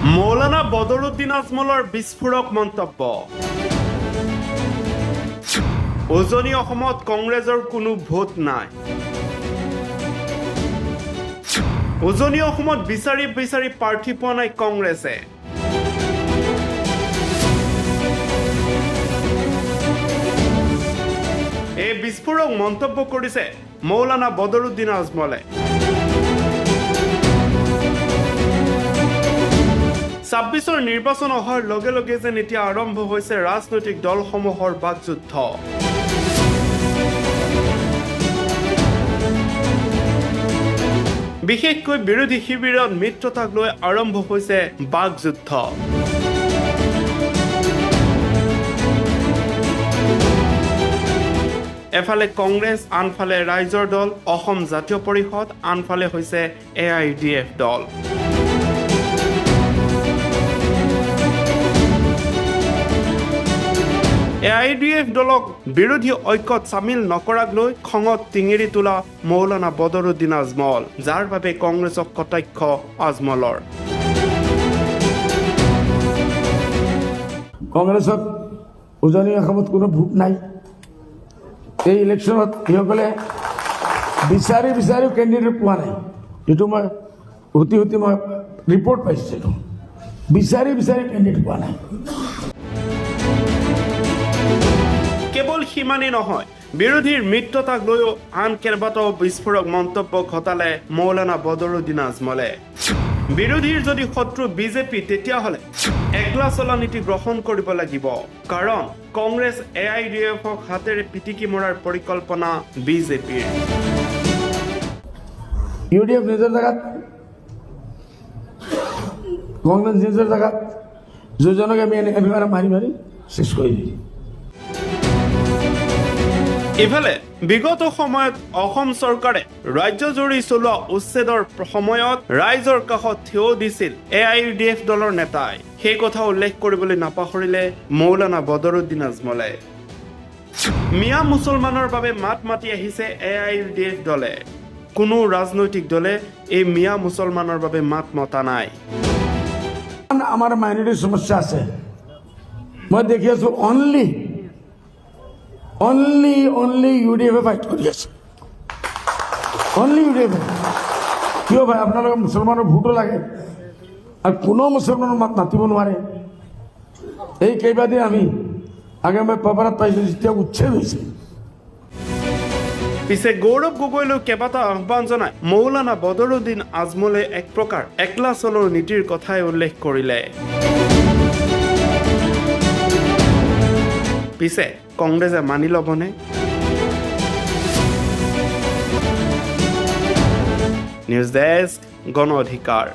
মৌলানা বদৰুদ্দিন আজমলৰ বিস্ফোৰক মন্তব্য। উজনি অসমত কংগ্ৰেছৰ কোনো ভোট নাই। উজনি অসমত বিচাৰি প্ৰাৰ্থী পোৱা নাই কংগ্ৰেছে। এই বিস্ফোৰক মন্তব্য কৰিছে মৌলানা বদৰুদ্দিন আজমলে। ২৬ৰ নিৰ্বাচন অহাৰ লগে লগে যেন এতিয়া আৰম্ভ হৈছে ৰাজনৈতিক দলসমূহৰ বাকযুদ্ধ। বিশেষকৈ বিৰোধী শিবিৰত মিত্ৰতাক লৈ আৰম্ভ হৈছে বাকযুদ্ধ। এফালে কংগ্ৰেছ, আনফালে ৰাইজৰ দল, অসম জাতীয় পৰিষদ, আনফালে হৈছে AIDF দল। AIDF দলক বিৰোধী ঐক্যত চামিল নকৰাক লৈ খঙত টিঙিৰি তোলা মৌলানা বদৰুদ্দিন আজমল, যাৰ বাবে কংগ্ৰেছক কটাক্ষ আজমলৰ। কংগ্ৰেছত উজনি অসমত কোনো ভোট নাই। এই ইলেকশ্যনত এইসকলে বিচাৰি কেণ্ডিডেট পোৱা নাই। এইটো মই অতি মই ৰিপৰ্ট পাইছিলোঁ। বিচাৰি কেণ্ডিডেট পোৱা নাই। কেৱল সিমানেই নহয়, বিৰোধীৰ মিত্ৰতাক লৈও আন কেইবাটাও বিস্ফোৰক মন্তব্য ঘটালে মৌলানা বদৰুদ্দিন আজমলে। বিৰোধীৰ যদি শত্ৰু বিজেপি, তেতিয়াহ'লে একলা চলা নীতি গ্ৰহণ কৰিব লাগিব, কাৰণ কংগ্ৰেছ AIDFক হাতেৰে পিটিকি মৰাৰ পৰিকল্পনা বিজেপিৰ। UDF নিজৰ জেগাত, কংগ্ৰেছ নিজৰ জেগাত, যোজনক আমি এনেকৈ মাৰি শেষ কৰি দিম। ইফালে বিগত সময়ত অসম চৰকাৰে ৰাজ্যজুৰি চলোৱা উচ্ছেদৰ সময়ত ৰাইজৰ কাষত থিয় দিছিল AIDF দলৰ নেতাই। সেই কথা উল্লেখ কৰিবলৈ নাপাহৰিলে মৌলানা বদৰুদ্দিন আজমলে। মিয়া মুছলমানৰ বাবে মাত মাতি আহিছে AIDF দলে। কোনো ৰাজনৈতিক দলে এই মিয়া মুছলমানৰ বাবে মাত মতা নাই। আমাৰ মাইনৰিটিৰ সমস্যা আছে। মই দেখি আছো অনলি UDF ফাইট কৰি আছে। Only UDF। কিয় ভাই, আপোনালোকে মুছলমানৰ ভোটো লাগে আৰু কোনো মুছলমানৰ মাত মাতিব নোৱাৰে। এই কেইবাদিন আমি মই পেপাৰত পাইছোঁ, যেতিয়া উচ্ছেদ হৈছে। পিছে গৌৰৱ গগৈলৈ কেইবাটা আহ্বান জনাই মৌলানা বদৰুদ্দিন আজমলে এক প্ৰকাৰ একলা চলৰ নীতিৰ কথাই উল্লেখ কৰিলে। পিছে কংগ্ৰেছে মানি ল'বনে? নিউজ ডেস্ক, গণ অধিকাৰ।